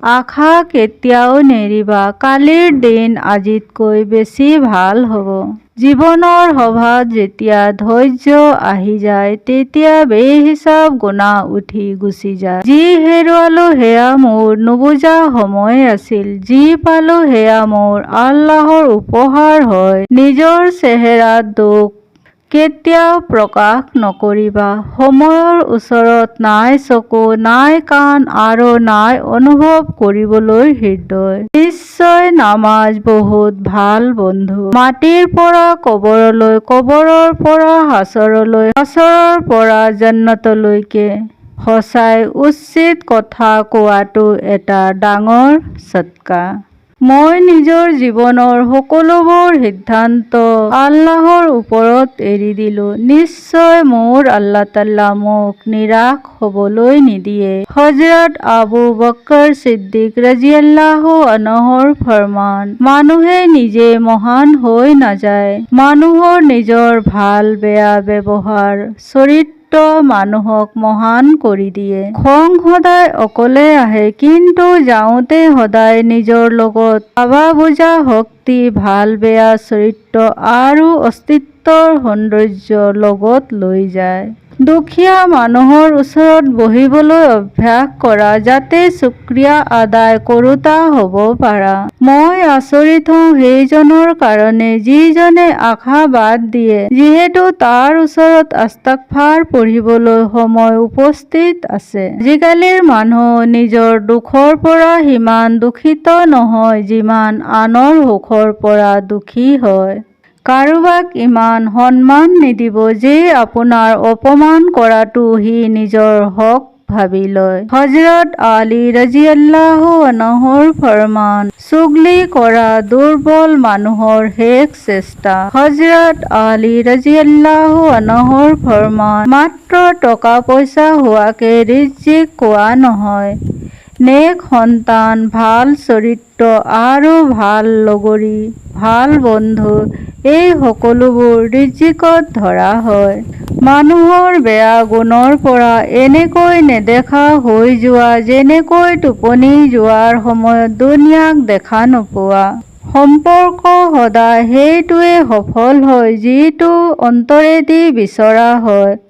আশা কেতিয়াও নেৰিবা, কালিৰ দিন আজিতকৈ বেছি ভাল হ'ব। জীৱনৰ সভাত যেতিয়া ধৈৰ্য আহি যায়, তেতিয়া বেহিচাপ গুণা উঠি গুচি যায়। যি হেৰুৱালো সেয়া মোৰ নুবুজা সময় আছিল, যি পালো সেয়া মোৰ আল্লাহৰ উপহাৰ হয়। নিজৰ চেহেৰাত দুখ কেতিয়াও প্ৰকাশ নকৰিবা। সময়ৰ ওচৰত নাই চকু, নাই কাণ আৰু নাই অনুভৱ কৰিবলৈ হৃদয়। নিশ্চয় নামাজ বহুত ভাল বন্ধু। মাটিৰ পৰা কবৰলৈ, কবৰৰ পৰা হাছৰলৈ, হাছৰৰ পৰা জান্নাতলৈকে। সঁচাই উচিত কথা কোৱাটো এটা ডাঙৰ সদকা। মই নিজৰ জীৱনৰ সকলোবোৰ সিদ্ধান্ত আল্লাহৰ ওপৰত এৰি দিলো। নিশ্চয় মোৰ আল্লাহ তাআলা মোক নিৰাশ হ'বলৈ নিদিয়ে। হযৰত আবু বকৰ ছিদ্দিক ৰাদিয়াল্লাহু আনহুৰ ফৰমান, মানুহে নিজে মহান হৈ নাযায়, মানুহৰ নিজৰ ভাল বেয়া ব্যৱহাৰ চৰিত্ৰ মানুহক মহান কৰি দিয়ে। খং সদায় অকলে আহে, কিন্তু যাওঁতে সদায় নিজৰ লগত ভাবা বুজা শক্তি, ভাল বেয়া চৰিত্ৰ আৰু অস্তিত্বৰ সৌন্দৰ্য লগত লৈ যায়। দুখীয়া মানুহৰ ওচৰত বহিবলৈ অভ্যাস কৰা, যাতে শুকৰিয়া আদায় কৰোঁতা হ'ব পাৰা। মই আচৰিত হওঁ সেইজনৰ কাৰণে যিজনে আশা বাদ দিয়ে, যিহেতু তাৰ ওচৰত ইস্তিগফাৰ পঢ়িবলৈ সময় উপস্থিত আছে। আজিকালিৰ মানুহ নিজৰ দুখৰ পৰা সিমান দুখিত নহয়, যিমান আনৰ সুখৰ পৰা দুখী হয়। কাৰোবাক ইমান সন্মান নিদিব যে আপোনাৰ অপমান কৰাটো সি নিজৰ হক ভাবি লয়। হযৰত আলী ৰাদিয়াল্লাহু আনহুৰ ফৰমান, চুগলি কৰা দুৰ্বল মানুহৰ শেষ চেষ্টা। হযৰত আলী ৰাদিয়াল্লাহু আনহুৰ ফৰমান, মাত্ৰ টকা পইচা হোৱাকে ৰিজিক কোৱা নহয়, নেক সন্তান, ভাল চৰিত্ৰ আৰু ভাল লগৰী, ভাল বন্ধু এই সকলোবোৰ ৰিজিকত ধৰা হয়। মানুহৰ বেয়া গুণৰ পৰা এনেকৈ নেদেখা হৈ যোৱা, যেনেকৈ টোপনি যোৱাৰ সময়ত দুনিয়াক দেখা নোপোৱা। সম্পৰ্ক সদায় সেইটোৱে সফল হয় যিটো অন্তৰেদি বিচৰা হয়।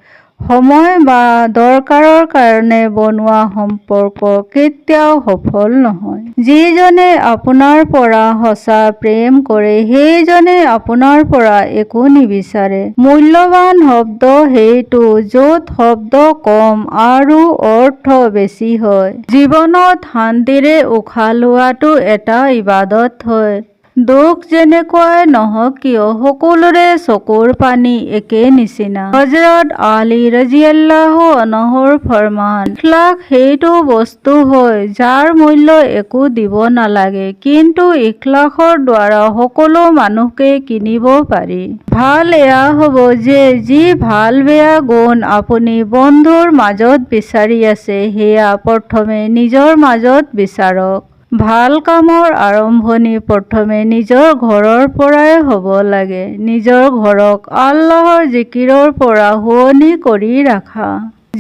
সময় বা দৰকাৰৰ কাৰণে বনোৱা সম্পৰ্ক কেতিয়াও সফল নহয়। যিজনে আপোনাৰ পৰা সঁচা প্ৰেম কৰে, সেইজনে আপোনাৰ পৰা একো নিবিচাৰে। মূল্যৱান শব্দ সেইটো য'ত শব্দ কম আৰু অৰ্থ বেছি হয়। জীৱনত শান্তিৰে উশাহ লোৱাটো এটা ইবাদত হয়। দুখ যেনেকুৱাই নহওক কিয়, সকলোৰে চকুৰ পানী একে নিচিনা। হযৰত আলী ৰাদিয়াল্লাহু আনহুৰ ফৰমান, ইখলাস সেইটো বস্তু হয় যাৰ মূল্য একো দিব নালাগে, কিন্তু ইখলাসৰ দ্বাৰা সকলো মানুহকে কিনিব পাৰি। ভাল এয়া হ'ব যে যি ভাল বেয়া গুণ আপুনি বন্ধুৰ মাজত বিচাৰি আছে, সেয়া প্ৰথমে নিজৰ মাজত বিচাৰক। ভাল কামৰ আৰম্ভণি প্ৰথমে নিজৰ ঘৰৰ পৰাই হ'ব লাগে। নিজৰ ঘৰক আল্লাহৰ জিকিৰৰ পৰা শুৱনি কৰি ৰাখা।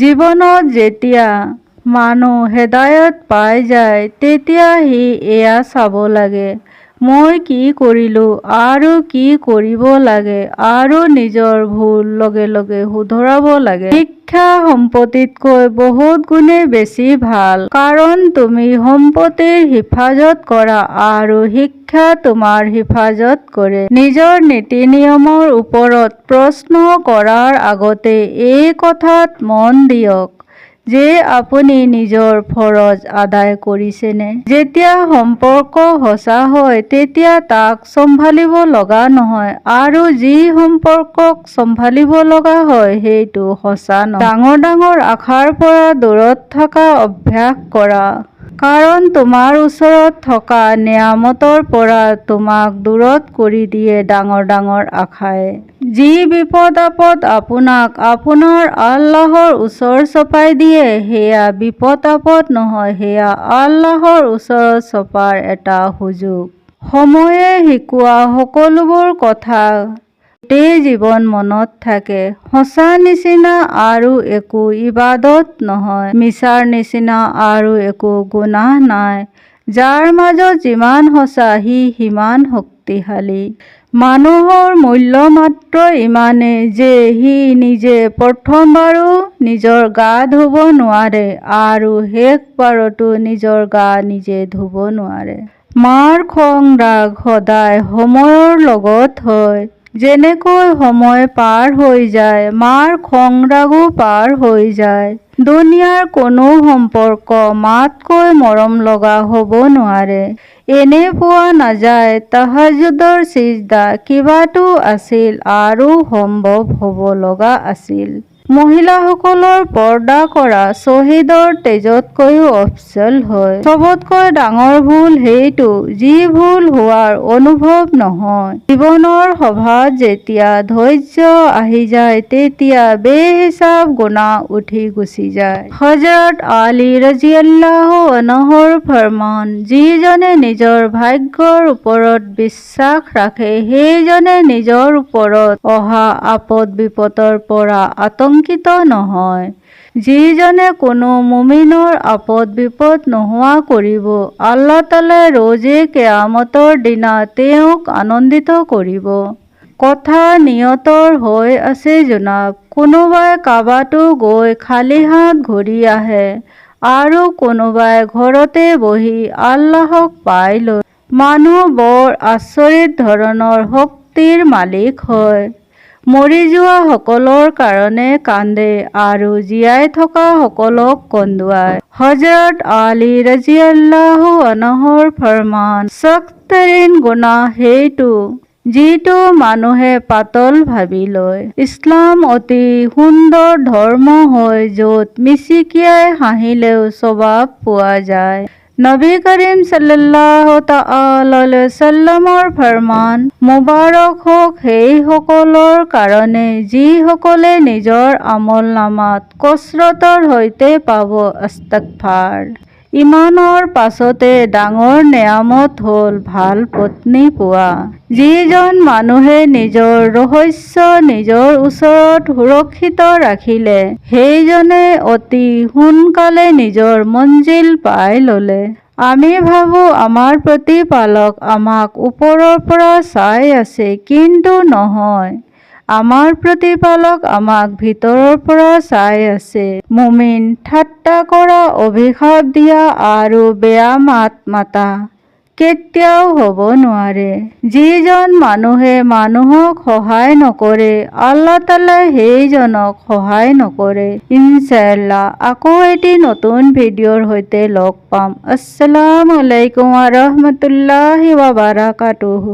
জীৱনত যেতিয়া মানুহ হেদায়ত পাই যায়, তেতিয়া সি এয়া চাব লাগে, মই কি কৰিলো আৰু কি কৰিব লাগে, আৰু নিজৰ ভুল লগে লগে শুধৰাব লাগে। শিক্ষা সম্পত্তিতকৈ বহুত গুণে বেছি ভাল, কাৰণ তুমি সম্পত্তিৰ হিফাজত কৰা আৰু শিক্ষা তোমাৰ হিফাজত কৰে। নিজৰ নীতি নিয়মৰ ওপৰত প্ৰশ্ন কৰাৰ আগতে এই কথাত মন দিয়ক যে আপুনি নিজৰ ফৰজ আদায় কৰিছেনে। যেতিয়া সম্পৰ্ক সঁচা হয়, তেতিয়া তাক চম্ভালিব লগা নহয়, আৰু যি সম্পৰ্কক চম্ভালিব লগা হয় সেইটো সঁচা নহয়। ডাঙৰ ডাঙৰ আশাৰ পৰা দূৰত থকা অভ্যাস কৰা, কাৰণ তোমাৰ ওচৰত থকা নেয়ামতৰ পৰা তোমাক দূৰত কৰি দিয়ে ডাঙৰ ডাঙৰ আশাই। যি বিপদ আপদ আপোনাক আপোনাৰ আল্লাহৰ ওচৰ চপাই দিয়ে, সেয়া বিপদ আপদ নহয়, সেয়া আল্লাহৰ ওচৰত চপাৰ এটা সুযোগ। সময়ে শিকোৱা সকলোবোৰ কথা গোটেই জীৱন মনত থাকে। সঁচা নিচিনা আৰু একো ইবাদত নহয়, মিছাৰ নিচিনা আৰু একো গুনাহ নাই। যাৰ মাজত যিমান সঁচা সি সিমান শক্তিশালী। মানুহৰ মূল্য মাত্ৰ ইমানেই যে সি নিজে প্ৰথমবাৰো নিজৰ গা ধুব নোৱাৰে আৰু শেষবাৰতো নিজৰ গা নিজে ধুব নোৱাৰে। মাৰ খং ৰাগ সদায় সময়ৰ লগত হয়। যেনেকৈ সময় পাৰ হৈ যায়, মাৰ খং ৰাগো পাৰ হৈ যায়। দুনিয়াৰ কোনো সম্পৰ্ক মাতকৈ মৰম লগা হ'ব নোৱাৰে। এনে পোৱা নাযায় তাহাজ্জুদৰ চিজদা কিবাটো আছিল আৰু সম্ভৱ হ'ব লগা আছিল। মহিলাসকলৰ পৰ্দা কৰা শ্বহীদৰ তেজতকৈও অফজল হয়। চবতকৈ ডাঙৰ ভুল সেইটো যি ভুল হোৱাৰ অনুভৱ নহয়। জীৱনৰ সভাত যেতিয়া ধৈৰ্য আহি যায় তেতিয়া বেহিচাব গুনাহ উঠি গুচি যায়। হযৰত আলী ৰাদিয়াল্লাহু আনহুৰ ফৰমান, যিজনে নিজৰ ভাগ্যৰ ওপৰত বিশ্বাস ৰাখে সেইজনে নিজৰ ওপৰত অহা আপদ বিপদৰ পৰা আতংকিত নহয়। যিজনে কোনো মুমিনৰ আপদ বিপদ নোহোৱা কৰিব, আল্লাহ তাআলাই ৰোজে কিয়ামতৰ দিনা তেওঁক আনন্দিত কৰিব। কথা নিয়তৰ হৈ আছে জনাব। কোনোবাই কাবাতো গৈ খালী হাত ঘূৰি আহে আৰু কোনোবাই ঘৰতে বহি আল্লাহক পাই লয়। মানুহ বৰ আচৰিত ধৰণৰ শক্তিৰ মালিক হয়। মৰি যোৱা সকলৰ কাৰণে কান্দে আৰু জীয়াই থকা সকলক কন্দুৱায়। হযৰত আলী ৰাদিয়াল্লাহু আনহুৰ ফৰমান, সখ্ততৰীন গুনাহ সেইটো যিটো মানুহে পাতল ভাবি লয়। ইছলাম অতি সুন্দৰ ধৰ্ম হয় য'ত মিচিকিয়াই হাঁহিলেও সৱাব পোৱা যায়। নবী কৰিম ছাল্লাল্লাহু তাআলা আলাইহি ৱাছাল্লামৰ ফৰমান, মুবাৰক হওক সেই সকলৰ কাৰণে যিসকলে নিজৰ আমলনামাত কচৰতৰ সৈতে পাব ইস্তিগফাৰ। ইমানৰ পাছতে ডাঙৰ নেয়ামত হ'ল ভাল পত্নী পোৱা। যিজন মানুহে নিজৰ ৰহস্য নিজৰ ওচৰত সুৰক্ষিত ৰাখিলে সেইজনে অতি সোনকালে নিজৰ মঞ্জিল পাই ল'লে। আমি ভাবো আমাৰ প্ৰতিপালক আমাক ওপৰৰ পৰা চাই আছে, কিন্তু নহয়, আমাৰ প্ৰতিপালক আমাক ভিতৰৰ পৰা চাই আছে। মুমিন ঠাট্টা কৰা, অভিশাপ দিয়া আৰু বেয়া মাত মাতা কেতিয়াও হ'ব নোৱাৰে। যিজন মানুহে মানুহক সহায় নকৰে, আল্লাহ তাআলাই সেইজনক সহায় নকৰে। ইনশাআল্লাহ আকৌ এটি নতুন ভিডিঅ'ৰ সৈতে লগ পাম। আসসালামু আলাইকুম ওয়া ৰাহমাতুল্লাহি ওয়া বাৰাকাতুহু।